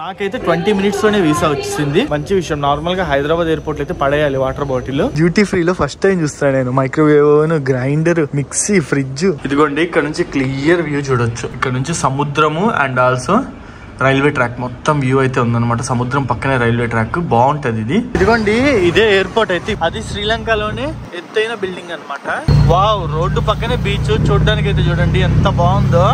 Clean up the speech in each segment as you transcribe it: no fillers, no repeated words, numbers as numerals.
నాకైతే 20 minutes లోనే visa వచ్చింది. మంచి విషయం. నార్మల్ గా హైదరాబాద్ ఎయిర్పోర్ట్ అయితే పడేయాలి వాటర్ బాటిల్. డ్యూటీ ఫ్రీలో ఫస్ట్ టైం చూస్తాను నేను. Microwave, grinder, mixie, fridge. ఇదిగోండి ఇక్కడ నుంచి క్లియర్ వ్యూ చూడొచ్చు. ఇక్కడ నుంచి సముద్రము అండ్ ఆల్సో రైల్వే ట్రాక్ మొత్తం వ్యూ అయితే ఉందన్నమాట. సముద్రం పక్కనే రైల్వే ట్రాక్ బాగుంటది ఇది. ఇదిగోండి ఇదే ఎయిర్పోర్ట్ అయితే. అది శ్రీలంకలోనే ఎత్తైన బిల్డింగ్ అన్నమాట. వావ్, రోడ్డు పక్కనే బీచ్. చూడడానికి అయితే చూడండి ఎంత బాగుందో.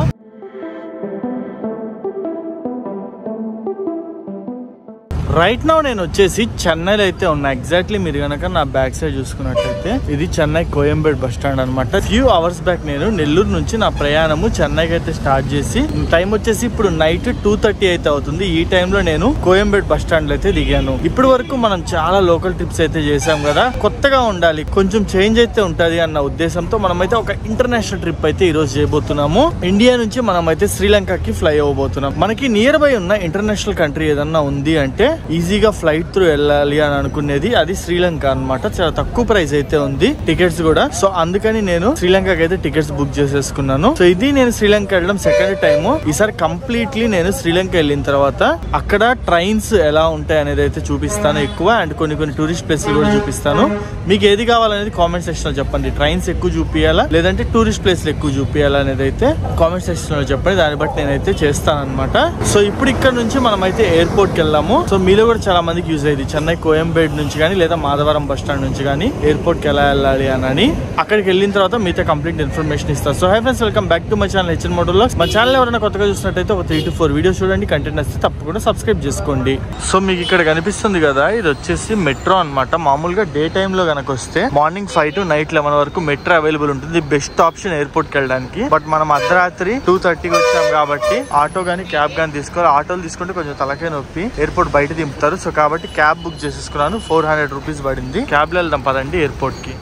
రైట్ నౌ నేను వచ్చేసి చెన్నైలో అయితే ఉన్నా. ఎగ్జాక్ట్లీ మీరు కనుక నా బ్యాక్ సైడ్ చూసుకున్నట్లయితే ఇది చెన్నై కోయంబేడ్ బస్ స్టాండ్ అనమాట. ఫ్యూ అవర్స్ బ్యాక్ నేను నెల్లూరు నుంచి నా ప్రయాణము చెన్నైకి అయితే స్టార్ట్ చేసి టైం వచ్చేసి ఇప్పుడు నైట్ 2:30 అయితే అవుతుంది. ఈ టైంలో నేను కోయంబేడ్ బస్ స్టాండ్ లో అయితే దిగాను. ఇప్పటి వరకు మనం చాలా లోకల్ ట్రిప్స్ అయితే చేసాం కదా, కొత్తగా ఉండాలి, కొంచెం చేంజ్ అయితే ఉంటది అన్న ఉద్దేశంతో మనమైతే ఒక ఇంటర్నేషనల్ ట్రిప్ అయితే ఈ రోజు చేయబోతున్నాము. ఇండియా నుంచి మనం అయితే శ్రీలంకకి ఫ్లై అవ్వబోతున్నాం. మనకి నియర్ బై ఉన్న ఇంటర్నేషనల్ కంట్రీ ఏదన్నా ఉంది అంటే ఈజీగా ఫ్లైట్ త్రూ వెళ్ళాలి అని అనుకునేది అది శ్రీలంక అన్నమాట. చాలా తక్కువ ప్రైస్ అయితే ఉంది టికెట్స్ కూడా. సో అందుకని నేను శ్రీలంకకి అయితే టికెట్స్ బుక్ చేసేసుకున్నాను. సో ఇది నేను శ్రీలంక వెళ్ళడం సెకండ్ టైం. ఈసారి కంప్లీట్లీ నేను శ్రీలంక వెళ్ళిన తర్వాత అక్కడ ట్రైన్స్ ఎలా ఉంటాయి అనేది అయితే చూపిస్తాను ఎక్కువ. అండ్ కొన్ని టూరిస్ట్ ప్లేస్లు కూడా చూపిస్తాను. మీకు ఏది కావాలనేది కామెంట్ సెక్షన్ లో చెప్పండి. ట్రైన్స్ ఎక్కువ చూపియాలా లేదంటే టూరిస్ట్ ప్లేస్లు ఎక్కువ చూపియాలా అనేది అయితే కామెంట్ సెక్షన్ లో చెప్పండి. దాన్ని బట్టి నేనైతే చేస్తాను అనమాట. సో ఇప్పుడు ఇక్కడ నుంచి మనం అయితే ఎయిర్పోర్ట్ కి వెళ్ళాము. సో మీలో కూడా చాలా మందికి యూజ్ అయ్యింది. చెన్నై కోయంబేడ్ నుంచి కానీ లేదా మాధవరం బస్ స్టాండ్ నుంచి కానీ ఎయిర్పోర్ట్ కి ఎలా వెళ్ళాలి అని అక్కడికి వెళ్ళిన తర్వాత మీతో కంప్లీట్ ఇన్ఫర్మేషన్ ఇస్తాను. So hi friends, welcome back to my channel H N moto vlogs. మా ఛానల్ ఎవరైనా కొత్తగా చూసినట్టయితే ఒక 3 to 4 వీడియోస్ చూడండి. కంటెంట్ నచ్చితే తప్పకుండా సబ్స్క్రైబ్ చేసుకోండి. సో మీకు ఇక్కడ కనిపిస్తుంది కదా, ఇది వచ్చేసి మెట్రో అనమాట. మామూలుగా డే టైమ్ లో కనుక వస్తే మార్నింగ్ 5 to night 11 వరకు మెట్రో అవైలబుల్ ఉంటుంది. బెస్ట్ ఆప్షన్ ఎయిర్పోర్ట్ కి వెళ్ళడానికి. బట్ మనం అర్ధరాత్రి 2:30కి వచ్చాం కాబట్టి ఆటో గానీ క్యాబ్ గానీ తీసుకోవాలి. ఆటోలు తీసుకుంటే కొంచెం తలకే నొప్పి, ఎయిర్పోర్ట్ బయట దింపుతారు. సో కాబట్టి క్యాబ్ బుక్ చేసేసుకున్నాను. 400 రూపీస్ పడింది. క్యాబ్ లో వెళ్దాం పదండి ఎయిర్పోర్ట్ కి.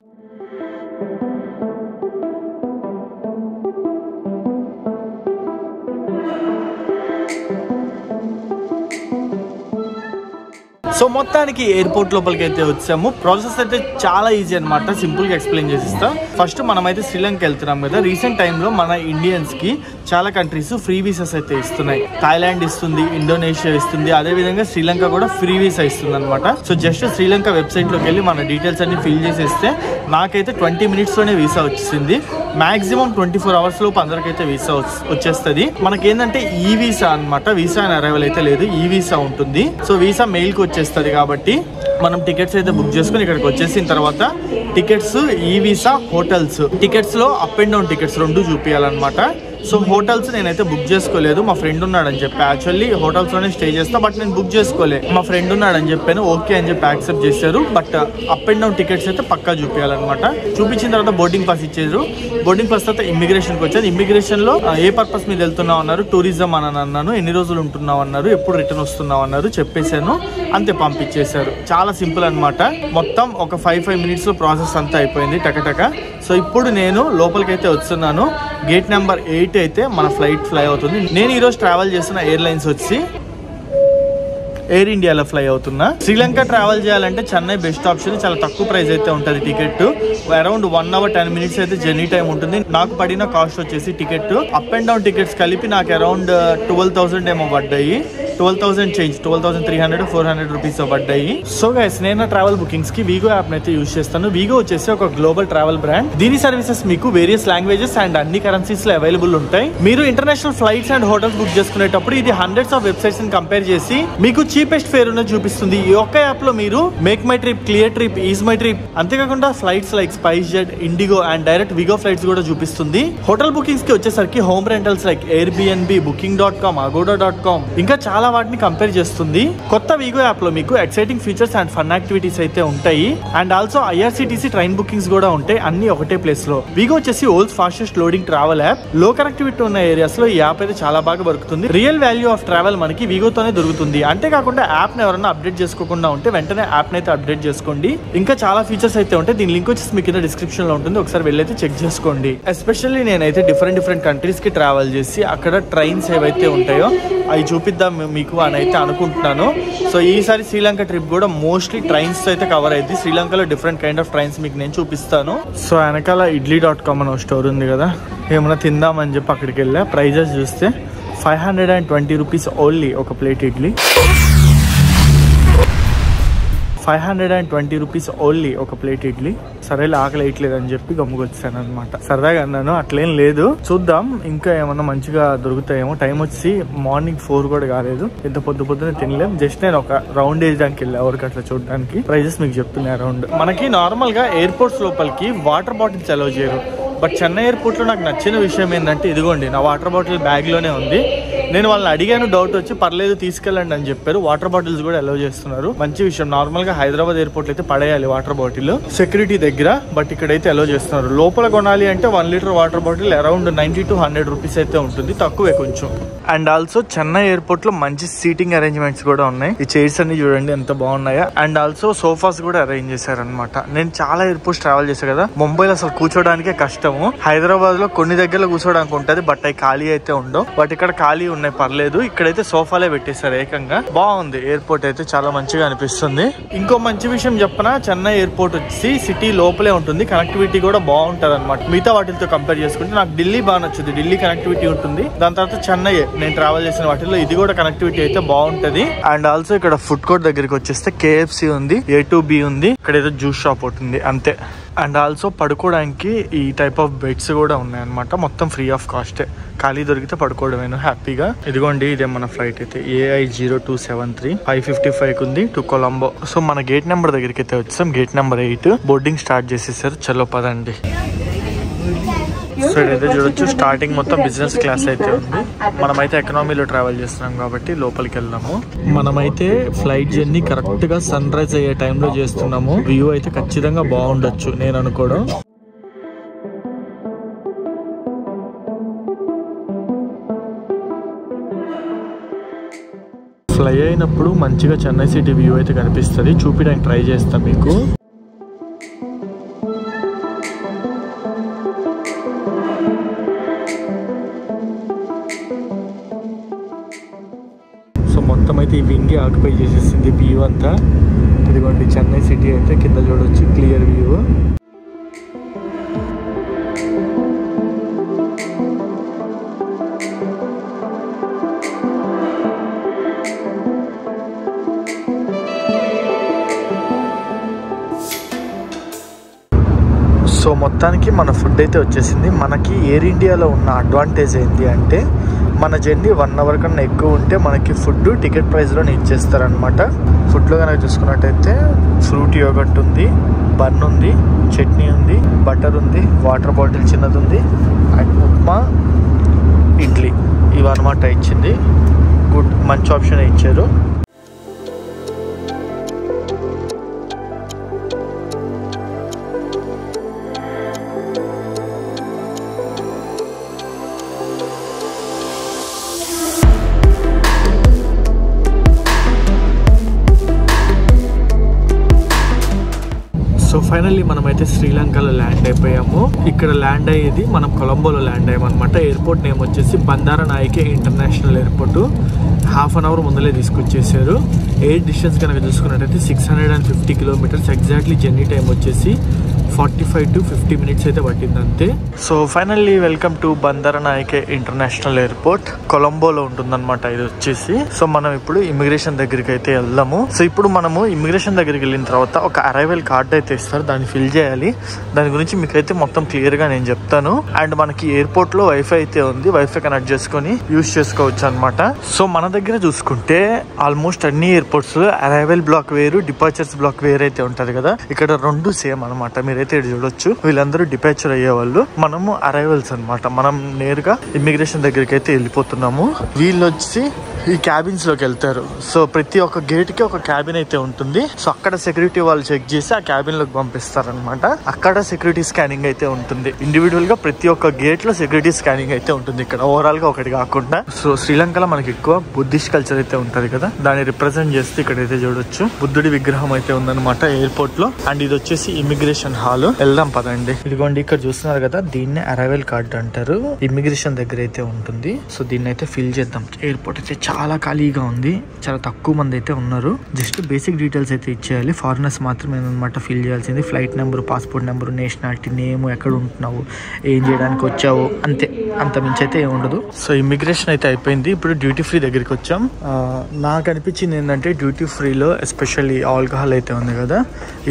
సో మొత్తానికి ఎయిర్పోర్ట్ లోపలికి అయితే వచ్చాము. ప్రాసెస్ అయితే చాలా ఈజీ అనమాట. సింపుల్ గా ఎక్స్ప్లెయిన్ చేసిస్తా. ఫస్ట్ మనం అయితే శ్రీలంక వెళ్తున్నాం కదా. రీసెంట్ టైంలో మన ఇండియన్స్ కి చాలా కంట్రీస్ ఫ్రీ వీసాస్ అయితే ఇస్తున్నాయి. థాయిలాండ్ ఇస్తుంది, ఇండోనేషియా ఇస్తుంది, అదే విధంగా శ్రీలంక కూడా ఫ్రీ వీసా ఇస్తుంది అనమాట. సో జస్ట్ శ్రీలంక వెబ్సైట్ లోకి వెళ్ళి మన డీటెయిల్స్ అన్ని ఫిల్ చేసేస్తే నాకైతే 20 minutes లోనే వీసా వచ్చింది. మాక్సిమం 24 hours లోపు అందరికైతే వీసా వచ్చేస్తుంది. మనకి ఏంటంటే ఈ వీసా అనమాట. వీసా అని అరైవల్ అయితే లేదు, ఈ వీసా ఉంటుంది. సో వీసా మెయిల్ కి వచ్చేస్తుంది కాబట్టి మనం టికెట్స్ అయితే బుక్ చేసుకుని ఇక్కడికి వచ్చేసిన తర్వాత టికెట్స్, ఈ వీసా, హోటల్స్, టికెట్స్ లో అప్ అండ్ డౌన్ టికెట్స్ 2 చూపించాలన్నమాట. సో హోటల్స్ నేనైతే బుక్ చేసుకోలేదు. మా ఫ్రెండ్ ఉన్నాడని చెప్పి, యాక్చువల్లీ హోటల్స్ లోనే స్టే చేస్తా, బట్ నేను బుక్ చేసుకోలేదు. మా ఫ్రెండ్ ఉన్నాడని చెప్పాను, ఓకే అని చెప్పి యాక్సెప్ట్ చేశారు. But up and down tickets అయితే పక్కా చూపించాలన్నమాట. చూపించిన తర్వాత బోర్డింగ్ పాస్ ఇచ్చారు. బోర్డింగ్ పాస్ తర్వాత ఇమిగ్రేషన్ కి వచ్చాను. ఇమిగ్రేషన్ లో ఏ పర్పస్ మీద వెళ్తున్నావు అన్నారు. టూరిజం అని అన్నాను. ఎన్ని రోజులు ఉంటున్నావు అన్నారు. ఎప్పుడు రిటర్న్ వస్తున్నావు అన్నారు. చెప్పేశాను, అంతే పంపించేశారు. చాలా సింపుల్ అనమాట. మొత్తం ఒక 5 minutes లో ప్రాసెస్ అంతా అయిపోయింది టకటక. సో ఇప్పుడు నేను లోపలికైతే వస్తున్నాను. గేట్ నెంబర్ 8 అయితే మన ఫ్లైట్ ఫ్లై అవుతుంది. నేను ఈరోజు ట్రావెల్ చేస్తున్న ఎయిర్లైన్స్ వచ్చి ఎయిర్ ఇండియాలో ఫ్లై అవుతున్నా. శ్రీలంక ట్రావెల్ చేయాలంటే చెన్నై బెస్ట్ ఆప్షన్. చాలా తక్కువ ప్రైస్ అయితే ఉంటుంది టికెట్. అరౌండ్ 1 hour 10 minutes అయితే జర్నీ టైం ఉంటుంది. నాకు పడిన కాస్ట్ వచ్చేసి ticket up and down tickets కలిపి నాకు అరౌండ్ 12,000 ఏమో పడ్డాయి. 12,000 చేంజ్, 12,300 400 రూపీస్ పడ్డాయి. సో గైస్, నేను ట్రావెల్ బుకింగ్స్ కి వీగో యాప్ అయితే యూజ్ చేస్తాను. వీగో వచ్చేసి ఒక గ్లోబల్ ట్రావెల్ బ్రాండ్. దీని సర్వీసెస్ మీకు వేరియస్ లాంగ్వేజెస్ అండ్ అన్ని కరెన్సీస్ లో అవైలబుల్ ఉంటాయి. మీరు international flights and hotels book చేసుకునేటప్పుడు ఇది హండ్రెడ్స్ ఆఫ్ వెబ్సైట్స్ ని కంపేర్ చేసి మీకు చీపెస్ట్ ఫేర్ ఉన్నది చూపిస్తుంది. ఈ ఒక్క యాప్ లో మీరు MakeMyTrip, Cleartrip, EaseMyTrip, అంతేకాకుండా flights like SpiceJet, IndiGo and direct Wego flights కూడా చూపిస్తుంది. హోటల్ బుకింగ్స్ కి వచ్చేసరికి home rentals like Airbnb, booking.com, agoda.com ఇంకా చాలా వాటిని కంపేర్ చేస్తుంది. కొత్త వీగో యాప్ లో మీకు exciting features and fun activities అయితే ఉంటాయి. And also IRCTC train bookings కూడా ఉంటాయి. అన్ని ఒకటే ప్లేస్ లో. వీగో వచ్చేసి old fastest loading travel app. లో కనెక్టివిటీ ఉన్న ఏరియాస్ లో ఈ యాప్ అయితే చాలా బాగా దొరుకుతుంది. రియల్ వాల్యూ ఆఫ్ ట్రావెల్ మనకి వీగోతోనే దొరుకుతుంది. అంతేకాకుండా యాప్ ని ఎవరైనా అప్డేట్ చేసుకోకుండా ఉంటే వెంటనే యాప్ ని అయితే అప్డేట్ చేసుకోండి. ఇంకా చాలా ఫీచర్స్ అయితే ఉంటాయి. దీని లింక్ వచ్చేసి మీకు కింద డిస్క్రిప్షన్ లో ఉంటుంది. ఒకసారి వెళ్ళైతే చెక్ చేసుకోండి. ఎస్పెషల్లీ నేనైతే డిఫరెంట్ కంట్రీస్ కి ట్రావెల్ చేసి అక్కడ ట్రైన్స్ ఏవైతే ఉంటాయో అవి చూపిద్దాం మీకు అని అయితే అనుకుంటున్నాను. సో ఈసారి శ్రీలంక ట్రిప్ కూడా మోస్ట్లీ ట్రైన్స్ అయితే కవర్ అయింది. శ్రీలంకలో డిఫరెంట్ కైండ్ ఆఫ్ ట్రైన్స్ మీకు నేను చూపిస్తాను. సో వెనకాల idli.com అని స్టోర్ ఉంది కదా, ఏమన్నా తిందామని చెప్పి అక్కడికి వెళ్ళా. ప్రైజెస్ చూస్తే 520 రూపీస్ ఓన్లీ ఒక ప్లేట్ ఇడ్లీ. 520 రూపీస్ ఓన్లీ ఒక ప్లేట్ ఇడ్లీ. సరేలే ఆకలి వేయట్లేదు అని చెప్పి గమ్ముకొచ్చాను అనమాట. సరదాగా అన్నాను, అట్లేం లేదు, చూద్దాం ఇంకా ఏమన్నా మంచిగా దొరుకుతాయేమో. టైం వచ్చి మార్నింగ్ 4 కూడా కాలేదు, ఇంత పొద్దునే తినలేం. జస్ట్ నేను ఒక రౌండ్ వేయడానికి వెళ్ళా ఎవరికి అట్లా చూడడానికి. ప్రైజెస్ మీకు చెప్తున్నా. అరౌండ్ మనకి నార్మల్ గా ఎయిర్పోర్ట్స్ లోపలికి వాటర్ బాటిల్స్ అలౌ చేయరు. బట్ చెన్నై ఎయిర్పోర్ట్ లో నాకు నచ్చిన విషయం ఏంటంటే, ఇదిగోండి నా వాటర్ బాటిల్ బ్యాగ్ లోనే ఉంది. నేను వాళ్ళని అడిగాను, డౌట్ వచ్చి పర్లేదు తీసుకెళ్ళండి అని చెప్పారు. వాటర్ బాటిల్స్ కూడా అలౌ చేస్తున్నారు, మంచి విషయం. నార్మల్ గా హైదరాబాద్ ఎయిర్పోర్ట్ అయితే పడేయాలి వాటర్ బాటిల్ సెక్యూరిటీ దగ్గర, బట్ ఇక్కడైతే అలౌ చేస్తున్నారు. లోపల కొనాలి అంటే 1 litre water bottle around 90 to 100 rupees అయితే ఉంటుంది, తక్కువే కొంచెం. అండ్ ఆల్సో చెన్నై ఎయిర్పోర్ట్ లో మంచి సీటింగ్ అరేంజ్మెంట్స్ కూడా ఉన్నాయి. ఈ చైర్స్ అన్ని చూడండి ఎంత బాగున్నాయా. అండ్ ఆల్సో సోఫాస్ కూడా అరేంజ్ చేశారనమాట. నేను చాలా ఎయిర్పోర్ట్స్ ట్రావెల్ చేశాను కదా, ముంబైలో అసలు కూర్చోడానికే కష్టము. హైదరాబాద్ లో కొన్ని దగ్గరలో కూర్చోడానికి ఉంటది, బట్ అవి ఖాళీ అయితే ఉండవు. బట్ ఇక్కడ ఖాళీ ఉన్నాయి, పర్లేదు. ఇక్కడైతే సోఫాలే పెట్టేశారు ఏకంగా. బాగుంది ఎయిర్పోర్ట్ అయితే, చాలా మంచిగా అనిపిస్తుంది. ఇంకో మంచి విషయం చెప్పనా, చెన్నై ఎయిర్పోర్ట్ వచ్చి సిటీ లోపలే ఉంటుంది, కనెక్టివిటీ కూడా బాగుంటది అనమాట. మిగతా వాటితో కంపేర్ చేసుకుంటే నాకు ఢిల్లీ బాగా నచ్చుంది. ఢిల్లీ కనెక్టివిటీ ఉంటుంది, దాని తర్వాత చెన్నై నేను ట్రావెల్ చేసిన వాటిల్లో ఇది కూడా కనెక్టివిటీ అయితే బాగుంటది. అండ్ ఆల్సో ఇక్కడ ఫుడ్ కోర్ట్ దగ్గరికి వచ్చేస్తే KFC ఉంది, A2B ఉంది, ఇక్కడ ఏదో జ్యూస్ షాప్ ఉంటుంది అంతే. అండ్ ఆల్సో పడుకోవడానికి ఈ టైప్ ఆఫ్ బెడ్స్ కూడా ఉన్నాయి అనమాట, మొత్తం ఫ్రీ ఆఫ్ కాస్టే. ఖాళీ దొరికితే పడుకోవడమేను హ్యాపీగా. ఇదిగోండి ఇదే మన ఫ్లైట్ అయితే AI0273 5:55 ఉంది టు కొలంబో. సో మన గేట్ నెంబర్ దగ్గరికి అయితే వచ్చాం, గేట్ నెంబర్ 8. బోర్డింగ్ స్టార్ట్ చేసేసారు, చలో పదండి. సో ఇదైతే చూడొచ్చు, స్టార్టింగ్ మొత్తం బిజినెస్ క్లాస్ అయితే ఉంది. మనమైతే ఎకనామీలో ట్రావెల్ చేస్తున్నాం కాబట్టి లోపలికి వెళ్దాము. మనమైతే ఫ్లైట్ జర్నీ కరెక్ట్ గా సన్ రైజ్ అయ్యే టైంలో చేస్తున్నాము. వ్యూ అయితే ఖచ్చితంగా బాగుండొచ్చు నేను అనుకోవడం. ఫ్లై అయినప్పుడు మంచిగా చెన్నై సిటీ వ్యూ అయితే కనిపిస్తుంది, చూపించడానికి ట్రై చేస్తాం మీకు. మొత్తం అయితే ఈ వింగ్ ఆక్యుపై చేసేసింది వ్యూ అంతా. ఇదిగోండి చెన్నై సిటీ అయితే కింద చూడొచ్చు, క్లియర్ వ్యూ. సో మొత్తానికి మన ఫుడ్ అయితే వచ్చేసింది. మనకి ఎయిర్ ఇండియాలో ఉన్న అడ్వాంటేజ్ ఏంటి అంటే, మన జర్నీ 1 అవర్ కన్నా ఎక్కువ ఉంటే మనకి ఫుడ్ టికెట్ ప్రైస్లోనే ఇచ్చేస్తారనమాట. ఫుడ్లో కనుక చూసుకున్నట్టయితే ఫ్రూట్ యోగర్ట్ ఉంది, బన్ ఉంది, చట్నీ ఉంది, బటర్ ఉంది, వాటర్ బాటిల్ చిన్నది ఉంది, అండ్ ఉప్మా, ఇడ్లీ ఇవన్నమాట ఇచ్చింది. గుడ్, మంచి ఆప్షన్ ఇచ్చారు. సో ఫైనల్లీ మనమైతే శ్రీలంకలో ల్యాండ్ అయిపోయాము. ఇక్కడ ల్యాండ్ అయ్యేది మనం కొలంబోలో ల్యాండ్ అయ్యామన్నమాట. ఎయిర్పోర్ట్ నేమ్ వచ్చేసి Bandaranaike international airport. Half an hour ముందలే తీసుకొచ్చేసారు. ఎయిర్ డిస్టెన్స్ కనుక చూసుకున్నట్టయితే 650 కిలోమీటర్స్. ఎగ్జాక్ట్లీ జర్నీ టైం వచ్చేసి 45 to 50 మినిట్స్ అయితే పట్టింది అంతే. So finally welcome to Bandaranaike international airport. కొలంబోలో ఉంటుందన్నమాట ఇది వచ్చేసి. సో మనం ఇప్పుడు ఇమిగ్రేషన్ దగ్గరికి అయితే వెళ్దాము. సో ఇప్పుడు మనము ఇమిగ్రేషన్ దగ్గరికి వెళ్ళిన తర్వాత ఒక అరైవల్ కార్డ్ అయితే ఇస్తారు, దాన్ని ఫిల్ చేయాలి. దాని గురించి మీకైతే మొత్తం క్లియర్ గా నేను చెప్తాను. అండ్ మనకి ఎయిర్పోర్ట్ లో వైఫై అయితే ఉంది, వైఫై కనెక్ట్ చేసుకొని యూజ్ చేసుకోవచ్చు అనమాట. సో మన దగ్గర చూసుకుంటే ఆల్మోస్ట్ అన్ని ఎయిర్పోర్ట్స్ అరైవల్ బ్లాక్ వేరు, డిపార్చర్స్ బ్లాక్ వేరు అయితే ఉంటది కదా. ఇక్కడ 2 సేమ్ అనమాట. మీరైతే చూడొచ్చు, వీళ్ళందరూ డిపార్చర్ అయ్యే వాళ్ళు, మనము అరైవల్స్ అనమాట. మనం నేరుగా ఇమిగ్రేషన్ దగ్గరికి అయితే వెళ్ళిపోతున్నాము. వీళ్ళు వచ్చి ఈ క్యాబిన్స్ లోకి వెళ్తారు. సో ప్రతి ఒక్క గేట్ కి ఒక క్యాబిన్ అయితే ఉంటుంది. సో అక్కడ సెక్యూరిటీ వాళ్ళు చెక్ చేసి ఆ క్యాబిన్ లోకి పంపిస్తారనమాట. అక్కడ సెక్యూరిటీ స్కానింగ్ అయితే ఉంటుంది. ఇండివిజువల్ గా ప్రతి ఒక్క గేట్ లో సెక్యూరిటీ స్కానింగ్ అయితే ఉంటుంది ఇక్కడ, ఓవరాల్ గా ఒకటి కాకుండా. సో శ్రీలంకలో మనకి ఎక్కువ బుద్ధిస్ట్ కల్చర్ అయితే ఉంటది కదా, దాన్ని రిప్రజెంట్ చేస్తే ఇక్కడైతే చూడొచ్చు బుద్ధుడి విగ్రహం అయితే ఉందన్నమాట ఎయిర్పోర్ట్ లో. అండ్ ఇది వచ్చేసి ఇమిగ్రేషన్ హాల్. వెళ్దాం పదండి. ఇదిగోండి ఇక్కడ చూస్తున్నారు కదా, దీన్నే అరైవల్ కార్డ్ అంటారు. ఇమిగ్రేషన్ దగ్గర అయితే ఉంటుంది. సో దీన్ని అయితే ఫిల్ చేద్దాం. ఎయిర్పోర్ట్ అయితే చాలా ఖాళీగా ఉంది, చాలా తక్కువ మంది అయితే ఉన్నారు. జస్ట్ బేసిక్ డీటెయిల్స్ అయితే ఇచ్చేయాలి. ఫారినర్స్ మాత్రమే అనమాట ఫిల్ చేయాల్సింది. Flight number, passport number, nationality, name, ఎక్కడ ఉంటున్నావు, ఏం చేయడానికి వచ్చావు, అంతే. అంత మించి అయితే ఏమి ఉండదు. సో ఇమిగ్రేషన్ అయితే అయిపోయింది. ఇప్పుడు డ్యూటీ ఫ్రీ దగ్గరికి వచ్చాం. నాకు అనిపించింది ఏంటంటే డ్యూటీ ఫ్రీలో ఎస్పెషల్లీ ఆల్కహాల్ అయితే ఉంది కదా,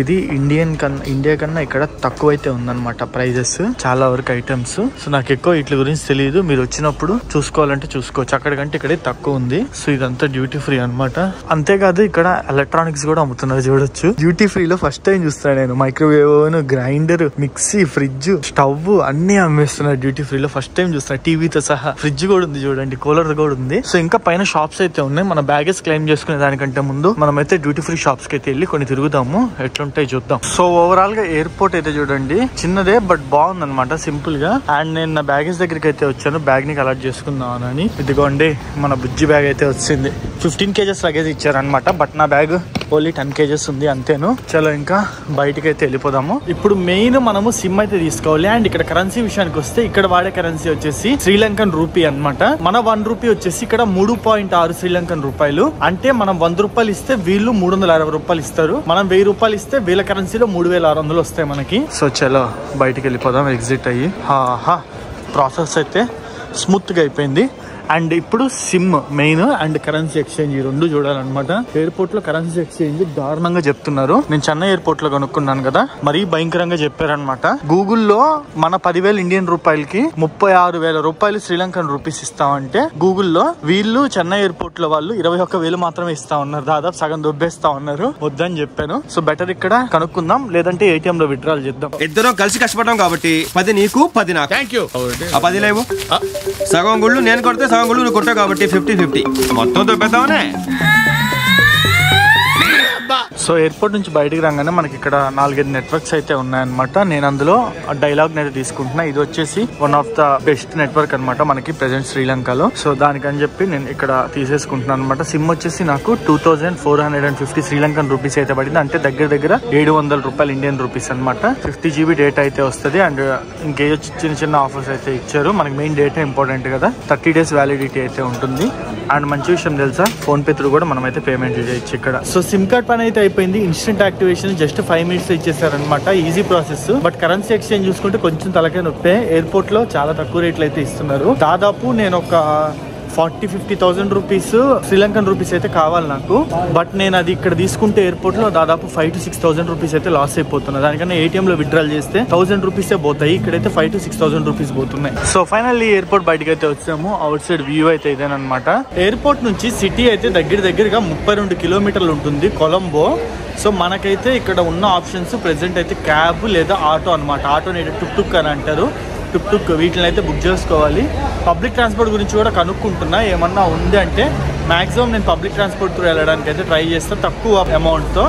ఇది ఇండియా కన్నా ఇక్కడ తక్కువ అయితే ఉందన్నమాట ప్రైజెస్, చాలా వరకు ఐటమ్స్. సో నాకు ఎక్కువ వీటి గురించి తెలియదు. మీరు వచ్చినప్పుడు చూసుకోవాలంటే చూసుకోవచ్చు. అక్కడికంటే ఇక్కడే తక్కువ ఉంది. సో ఇదంతా డ్యూటీ ఫ్రీ అనమాట. అంతేకాదు ఇక్కడ ఎలక్ట్రానిక్స్ కూడా అమ్ముతున్నారు, చూడొచ్చు. డ్యూటీ ఫ్రీలో ఫస్ట్ టైం చూస్తాను నేను. Microwave oven, grinder, mixie, fridge, stove అన్ని అమ్మేస్తున్నారు డ్యూటీ ఫ్రీలో. ఫస్ట్ టైం చూస్తున్నా, టీవీతో సహా. ఫ్రిడ్జ్ కూడా ఉంది చూడండి, కూలర్ కూడా ఉంది. సో ఇంకా పైన షాప్స్ అయితే ఉన్నాయి. మన బ్యాగేజ్ క్లెయిమ్ చేసుకునే దానికంటే ముందు మనమైతే డ్యూటీ ఫ్రీ షాప్స్ కి అయితే వెళ్ళి కొన్ని తిరుగుదాము, ఎట్లుంటాయి చూద్దాం. సో ఓవరాల్ గా ఎయిర్పోర్ట్ అయితే చూడండి, చిన్నదే బట్ బాగుంది అనమాట, సింపుల్ గా. అండ్ నేను నా బ్యాగేజ్ దగ్గరికి అయితే వచ్చాను, బ్యాగ్ ని కలెక్ట్ చేసుకుందాం అని. ఇదిగోండి మన బుజ్జి బ్యాగ్ అయితే వచ్చింది. 15 kgs లగేజ్ ఇచ్చారనమాట, బట్ నా బ్యాగ్ ఓన్లీ 10 kgs ఉంది, అంతేను. చలో ఇంకా బయటకి అయితే వెళ్ళిపోదాము. ఇప్పుడు మెయిన్ మనము సిమ్ అయితే తీసుకోవాలి. అండ్ ఇక్కడ కరెన్సీ విషయానికి వస్తే ఇక్కడ వాడే కరెన్సీ వచ్చేసి శ్రీలంకన్ రూపీ అనమాట. మన 1 రూపీ వచ్చేసి ఇక్కడ 3.6 శ్రీలంకన్ రూపాయలు. అంటే మనం 100 రూపాయలు ఇస్తే వీళ్ళు 360 రూపాయలు ఇస్తారు. మనం 1000 రూపాయలు ఇస్తే వీళ్ళ కరెన్సీలో 3600 వస్తాయి మనకి. సో చలో బయటికి వెళ్ళిపోదాం ఎగ్జిట్ అయ్యి. ప్రాసెస్ అయితే స్మూత్ గా అయిపోయింది. అండ్ ఇప్పుడు SIM main and currency exchange, ఈ రెండు చూడాలన్నమాట. ఎయిర్పోర్ట్ లో కరెన్సీ ఎక్స్చేంజ్ దారుణంగా చెప్తున్నారు. నేను చెన్నై ఎయిర్పోర్ట్ లో కనుక్కున్నాను కదా, మరీ భయంకరంగా చెప్పారనమాట. గూగుల్లో మన 10,000 ఇండియన్ రూపాయలకి 36,000 రూపాయలు శ్రీలంకన్ రూపీస్ ఇస్తామంటే, గూగుల్లో వీళ్ళు చెన్నై ఎయిర్పోర్ట్ లో వాళ్ళు 21,000 మాత్రమే ఇస్తా ఉన్నారు. దాదాపు సగం దొబ్బేస్తా ఉన్నారు. వద్దని చెప్పాను. సో బెటర్ ఇక్కడ కనుక్కుందాం, లేదంటే ఏటీఎం లో విత్డ్రాల్ చేద్దాం. ఇద్దరం కలిసి కష్టపడడం కాబట్టి 10 నీకు 10 నాకు. Thank you. ఆ 10 లేవు, సగం గుళ్ళు నేను కొడితే సగం గుళ్ళు నువ్వు కొట్టావు కాబట్టి 50-50 మొత్తం దొబ్బేద్దామనే. సో ఎయిర్పోర్ట్ నుంచి బయటికి రాగానే మనకి ఇక్కడ 4-5 నెట్వర్క్స్ అయితే ఉన్నాయన్నమాట. నేను అందులో డైలాగ్ నెట్ తీసుకుంటున్నా. ఇది వచ్చేసి one of the best network అనమాట మనకి ప్రెసెంట్ శ్రీలంకలో. సో దానికని చెప్పి నేను ఇక్కడ తీసేసుకుంటున్నాను అనమాట. సిమ్ వచ్చేసి నాకు 2450 శ్రీలంకన్ రూపీస్ అయితే పడింది. అంటే దగ్గర 700 రూపాయలు ఇండియన్ రూపీస్ అనమాట. 50 GB డేటా అయితే వస్తుంది. అండ్ ఇంకే చిన్న ఆఫర్స్ అయితే ఇచ్చారు. మనకి మెయిన్ డేటా ఇంపార్టెంట్ కదా, 30 days వ్యాలిడిటీ అయితే ఉంటుంది. అండ్ మంచి విషయం తెలుసా, ఫోన్ పే త్రూ కూడా మనం అయితే పేమెంట్ చేయొచ్చు ఇక్కడ. సో సిమ్ కార్డ్ పని అయితే అయిపోయింది. ఇన్స్టెంట్ యాక్టివేషన్ జస్ట్ 5 minutes ఇచ్చేసారనమాట. Easy process. But currency exchange చూసుకుంటే కొంచెం తలకే నొప్పే. ఎయిర్పోర్ట్ లో చాలా తక్కువ రేట్లు అయితే ఇస్తున్నారు. దాదాపు నేను ఒక 40,000-50,000 రూపీస్ శ్రీలంకన్ రూపీస్ అయితే కావాలి నాకు. బట్ నేను అది ఇక్కడ తీసుకుంటే ఎయిర్పోర్ట్ లో దాదాపు 5,000-6,000 రూపీస్ అయితే లాస్ అయిపోతున్నా. దానికన్నా ఏటీఎం లో విత్డ్రాల్ చేస్తే 1000 రూపీసే పోతాయి. ఇక్కడైతే 5,000-6,000 రూపీస్ పోతున్నాయి. సో ఫైనల్లీ ఎయిర్పోర్ట్ బయటకి అయితే వచ్చాము. అవుట్ సైడ్ వ్యూ అయితే ఇదేనమాట. ఎయిర్పోర్ట్ నుంచి సిటీ అయితే దగ్గరగా 32 కిలోమీటర్లు ఉంటుంది, కొలంబో. సో మనకైతే ఇక్కడ ఉన్న ఆప్షన్స్ ప్రెసెంట్ అయితే క్యాబ్ లేదా ఆటో అనమాట. ఆటోని టుక్ అని అంటారు. టుక్ వీటిని అయితే బుక్ చేసుకోవాలి. పబ్లిక్ ట్రాన్స్పోర్ట్ గురించి కూడా కనుక్కుంటున్నా, ఏమన్నా ఉంది అంటే. మ్యాక్సిమం నేను పబ్లిక్ ట్రాన్స్పోర్ట్ త్రూ వెళ్ళడానికి అయితే ట్రై చేస్తాను తక్కువ అమౌంట్తో.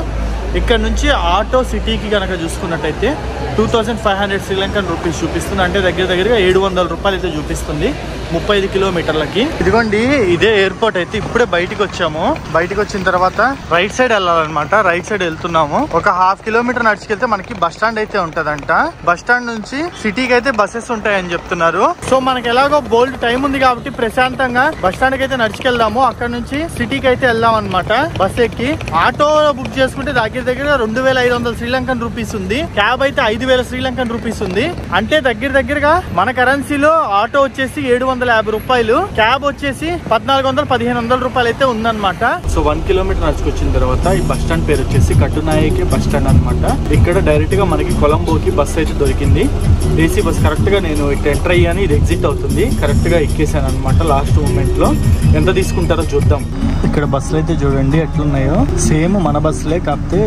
ఇక్కడ నుంచి ఆటో సిటీకి కనుక చూసుకున్నట్టయితే 2500 శ్రీలంకన్ రూపీస్ చూపిస్తుంది. అంటే దగ్గరగా 700 రూపాయలు అయితే చూపిస్తుంది 35 కిలోమీటర్లకి. ఇదిగోండి ఇదే ఎయిర్పోర్ట్ అయితే. ఇప్పుడే బయటికి వచ్చాము. బయటికి వచ్చిన తర్వాత రైట్ సైడ్ వెళ్ళాలన్నమాట. రైట్ సైడ్ వెళ్తున్నాము. ఒక 1/2 kilometer నడిచికెళ్తే మనకి బస్ స్టాండ్ అయితే ఉంటదంట. బస్ స్టాండ్ నుంచి సిటీకి అయితే బస్సెస్ ఉంటాయని చెప్తున్నారు. సో మనకి ఎలాగో బోల్డ్ టైం ఉంది కాబట్టి ప్రశాంతంగా బస్ స్టాండ్ కి అయితే నడిచికెళ్దాము. అక్కడ నుంచి సిటీకి అయితే వెళ్దాం అనమాట బస్ ఎక్కి. ఆటో బుక్ చేసుకుంటే దగ్గర 2,500 శ్రీలంకన్ రూపీస్ ఉంది. క్యాబ్ అయితే 5,000 శ్రీలంకన్ రూపీస్ ఉంది. అంటే దగ్గరగా మన కరెన్సీలో ఆటో వచ్చేసి 750 రూపాయలు, క్యాబ్ వచ్చేసి 1,400-1,500 రూపాయలు అయితే ఉందన్నమాట. సో 1 kilometer నడుచుకొచ్చిన తర్వాత ఈ బస్ స్టాండ్ పేరు వచ్చేసి కట్టునాయకి బస్ స్టాండ్ అనమాట. ఇక్కడ డైరెక్ట్ గా మనకి కొలంబోకి బస్ అయితే దొరికింది. AC bus. కరెక్ట్ గా నేను ఇటు ఎంటర్ అయ్యాను, ఇది ఎగ్జిట్ అవుతుంది. కరెక్ట్ గా ఎక్కేసాను అనమాట లాస్ట్ మూమెంట్ లో. ఎంత తీసుకుంటారో చూద్దాం. ఇక్కడ బస్సులు అయితే చూడండి ఎట్లున్నాయో. సేమ్ మన బస్సులే, కాకపోతే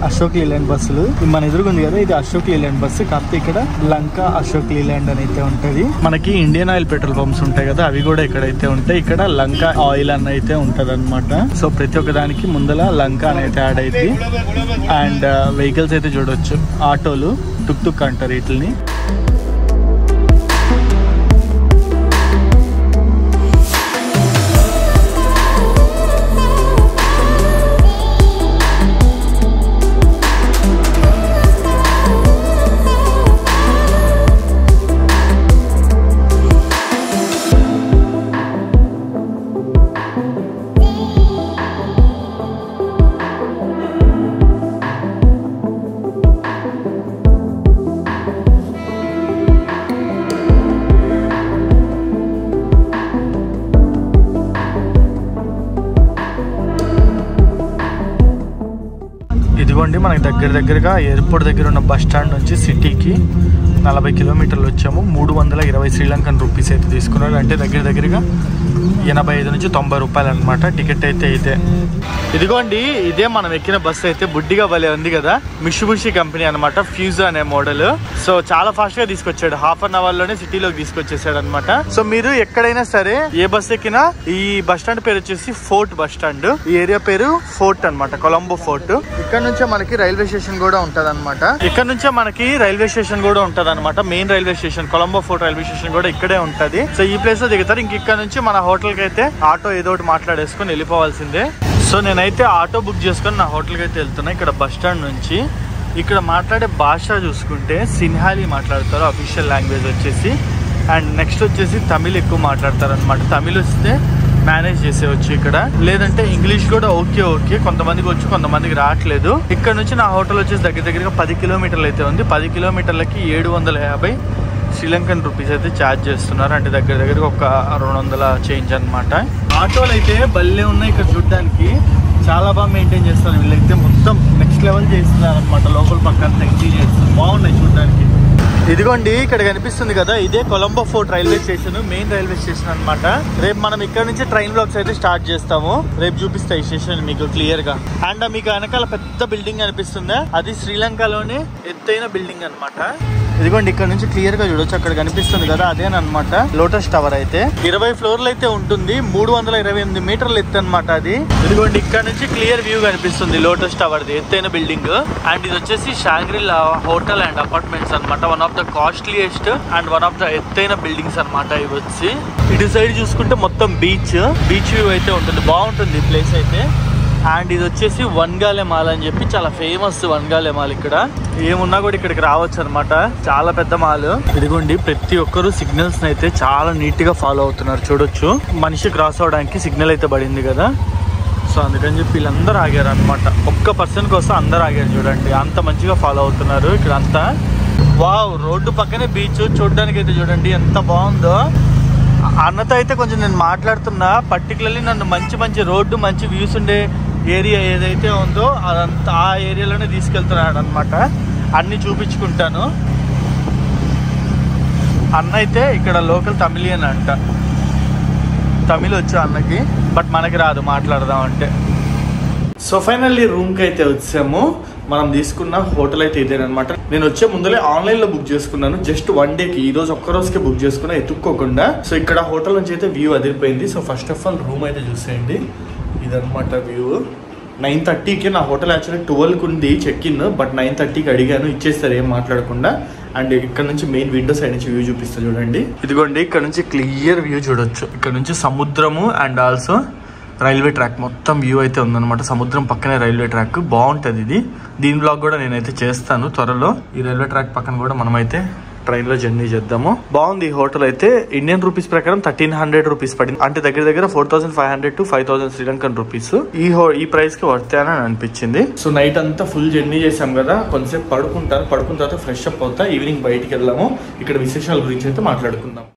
అశోక్ లీలాండ్ బస్సులు. మన ఎదురుగుంది కదా, ఇది అశోక్ లీలాండ్ బస్సు. కాకపోతే ఇక్కడ లంకా అశోక్ లీలాండ్ అని అయితే ఉంటది. మనకి ఇండియన్ ఆయిల్ పెట్రోల్ పంప్స్ ఉంటాయి కదా, అవి కూడా ఇక్కడైతే ఉంటాయి. ఇక్కడ లంకా ఆయిల్ అని అయితే ఉంటది అనమాట. సో ప్రతి ఒక్క దానికి ముందల లంకా అని అయితే యాడ్ అయితే. అండ్ వెహికల్స్ అయితే చూడొచ్చు, ఆటోలు, టుక్ అంటారు వీటిని. ఇదిగోండి మనకి దగ్గరగా ఎయిర్పోర్ట్ దగ్గర ఉన్న బస్ స్టాండ్ నుంచి సిటీకి 40 కిలోమీటర్లు వచ్చాము. 320 శ్రీలంకన్ రూపీస్ అయితే తీసుకున్నారు. అంటే దగ్గరగా 85 నుంచి 90 రూపాయలు అనమాట. టికెట్ అయితే ఇదే. ఇదిగోండి ఇదే మనం ఎక్కిన బస్సు అయితే బుడ్డిగా భలే ఉంది కదా. మిషుబుషి కంపెనీ అనమాట, ఫ్యూజ్ అనే మోడల్. సో చాలా ఫాస్ట్ గా తీసుకొచ్చాడు, హాఫ్ అన్ అవర్ లోనే సిటీలోకి తీసుకొచ్చేసాడు అనమాట. సో మీరు ఎక్కడైనా సరే ఏ బస్ ఎక్కినా ఈ బస్ స్టాండ్ పేరు వచ్చేసి ఫోర్ట్ బస్ స్టాండ్. ఈ ఏరియా పేరు ఫోర్ట్ అనమాట, కొలంబో ఫోర్ట్. ఇక్కడ నుంచే మనకి రైల్వే స్టేషన్ కూడా ఉంటది అనమాట. Main railway station Colombo fort railway station కూడా ఇక్కడే ఉంటది. సో ఈ ప్లేస్ లో దిగుతారు. ఇంక ఇక్కడ నుంచి మన హోటల్ కి అయితే ఆటో ఏదో ఒకటి మాట్లాడేసుకొని వెళ్ళిపోవాల్సిందే. సో నేనైతే ఆటో బుక్ చేసుకొని నా హోటల్కి అయితే వెళ్తున్నా. ఇక్కడ బస్ స్టాండ్ నుంచి ఇక్కడ మాట్లాడే భాష చూసుకుంటే సిన్హాలీ మాట్లాడతారు, అఫీషియల్ లాంగ్వేజ్ వచ్చేసి. అండ్ నెక్స్ట్ వచ్చేసి తమిళ్ ఎక్కువ మాట్లాడతారు అనమాట. తమిళ్ వస్తే మేనేజ్ చేసేవచ్చు ఇక్కడ, లేదంటే ఇంగ్లీష్ కూడా ఓకే కొంతమందికి వచ్చు, కొంతమందికి రావట్లేదు. ఇక్కడ నుంచి నా హోటల్ వచ్చేసి దగ్గరగా 10 కిలోమీటర్లు అయితే ఉంది. 10 కిలోమీటర్లకి 750 శ్రీలంకన్ రూపీస్ అయితే ఛార్జ్ చేస్తున్నారు. అంటే దగ్గరగా ఒక 200 చేంజ్ అనమాట. ఆటోలు అయితే భలే ఉన్నాయి ఇక్కడ చూడడానికి, చాలా బాగా మెయింటైన్ చేస్తారు వీళ్ళైతే. మొత్తం నెక్స్ట్ లెవెల్ చేస్తున్నారు అనమాట. లోపల పక్కన టెక్సీ చేస్తారు, బాగున్నాయి చూడడానికి. ఇదిగోండి ఇక్కడ కనిపిస్తుంది కదా, ఇదే Colombo fort railway station, main railway station అనమాట. రేపు మనం ఇక్కడ నుంచి ట్రైన్ బ్లాక్స్ అయితే స్టార్ట్ చేస్తాము. రేపు చూపిస్తా ఈ స్టేషన్ మీకు క్లియర్ గా. అండ్ మీకు వెనకాల పెద్ద బిల్డింగ్ కనిపిస్తుందా, అది శ్రీలంకలోనే ఎత్తైన బిల్డింగ్ అనమాట. ఇదిగోండి ఇక్కడ నుంచి క్లియర్ గా చూడొచ్చు, అక్కడ కనిపిస్తుంది కదా అదేనమాట లోటస్ టవర్. అయితే 20 ఫ్లోర్లు అయితే ఉంటుంది, 328 మీటర్లు ఎత్తు అనమాట అది. ఇదిగోండి ఇక్కడ నుంచి క్లియర్ వ్యూ కనిపిస్తుంది లోటస్ టవర్ ది ఎత్తైన బిల్డింగ్. అండ్ ఇది వచ్చేసి షాంగ్రిలా హోటల్ అండ్ అపార్ట్మెంట్స్ అనమాట. One of the costliest and one of the ఎత్తైన బిల్డింగ్స్ అనమాట ఇవి వచ్చి. ఇటు సైడ్ చూసుకుంటే మొత్తం బీచ్ వ్యూ అయితే ఉంటుంది, బాగుంటుంది ఈ ప్లేస్ అయితే. అండ్ ఇది వచ్చేసి వన్గాలే మాల్ అని చెప్పి చాలా ఫేమస్ వన్గాలే మాల్. ఇక్కడ ఏమున్నా కూడా ఇక్కడికి రావచ్చు అనమాట, చాలా పెద్ద మాల్. ఇదిగోండి ప్రతి ఒక్కరు సిగ్నల్స్ అయితే చాలా నీట్ గా ఫాలో అవుతున్నారు చూడొచ్చు. మనిషి క్రాస్ అవడానికి సిగ్నల్ అయితే పడింది కదా, సో అందుకని చెప్పి వీళ్ళందరూ ఆగారు అనమాట. ఒక్క పర్సన్ కోసం అందరు ఆగారు చూడండి, అంత మంచిగా ఫాలో అవుతున్నారు ఇక్కడ అంతా. వావ్, రోడ్డు పక్కనే బీచ్ చూడడానికి అయితే చూడండి ఎంత బాగుందో. అన్నతో అయితే కొంచెం నేను మాట్లాడుతున్నా, పర్టికులర్లీ నన్ను మంచి రోడ్డు మంచి వ్యూస్ ఉండే ఏరియా ఏదైతే ఉందో అదంతా ఆ ఏరియాలోనే తీసుకెళ్తున్నాడు అనమాట. అన్ని చూపించుకుంటాను. అన్న అయితే ఇక్కడ లోకల్ తమిళియన్ అంట, తమిళ్ వచ్చు అన్నకి, బట్ మనకి రాదు మాట్లాడదాం అంటే. సో ఫైనల్లీ రూమ్కి అయితే వచ్చాము. మనం తీసుకున్న హోటల్ అయితే ఇదేనమాట. నేను వచ్చే ముందలే ఆన్లైన్ లో బుక్ చేసుకున్నాను, జస్ట్ 1 డేకి. ఈ రోజు ఒక్క రోజుకే బుక్ చేసుకున్నా ఎత్తుక్కోకుండా. సో ఇక్కడ హోటల్ నుంచి అయితే వ్యూ అదిరిపోయింది. So first of all room అయితే చూసేయండి, ఇదనమాట వ్యూ. 9:30కి నా హోటల్ యాక్చువల్లీ 12కి ఉంది చెక్ ఇన్, బట్ 9:30కి అడిగాను, ఇచ్చేస్తారు ఏం మాట్లాడకుండా. అండ్ ఇక్కడ నుంచి మెయిన్ విండో సైడ్ నుంచి వ్యూ చూపిస్తా చూడండి. ఇదిగోండి ఇక్కడ నుంచి క్లియర్ వ్యూ చూడొచ్చు. ఇక్కడ నుంచి సముద్రము అండ్ ఆల్సో రైల్వే ట్రాక్ మొత్తం వ్యూ అయితే ఉందన్నమాట. సముద్రం పక్కనే రైల్వే ట్రాక్, బాగుంటుంది ఇది. దీని బ్లాగ్ కూడా నేనైతే చేస్తాను త్వరలో. ఈ రైల్వే ట్రాక్ పక్కన కూడా మనమైతే ట్రైన్ లో జర్నీ చేద్దాము. బాగుంది ఈ హోటల్ అయితే. ఇండియన్ రూపీస్ ప్రకారం 1300 రూపీస్ పడింది, అంటే దగ్గర 4500 to 5000 శ్రీలంకన్ రూపీస్. ఈ ప్రైస్ కి వర్త్ అని అనిపించింది. సో నైట్ అంతా ఫుల్ జర్నీ చేసాం కదా, కొంచెంసేపు పడుకున్న తర్వాత ఫ్రెష్ అప్ అవుతా, ఈవినింగ్ బయటికి వెళ్దాము. ఇక్కడ విశేషాల గురించి అయితే మాట్లాడుకుందాం.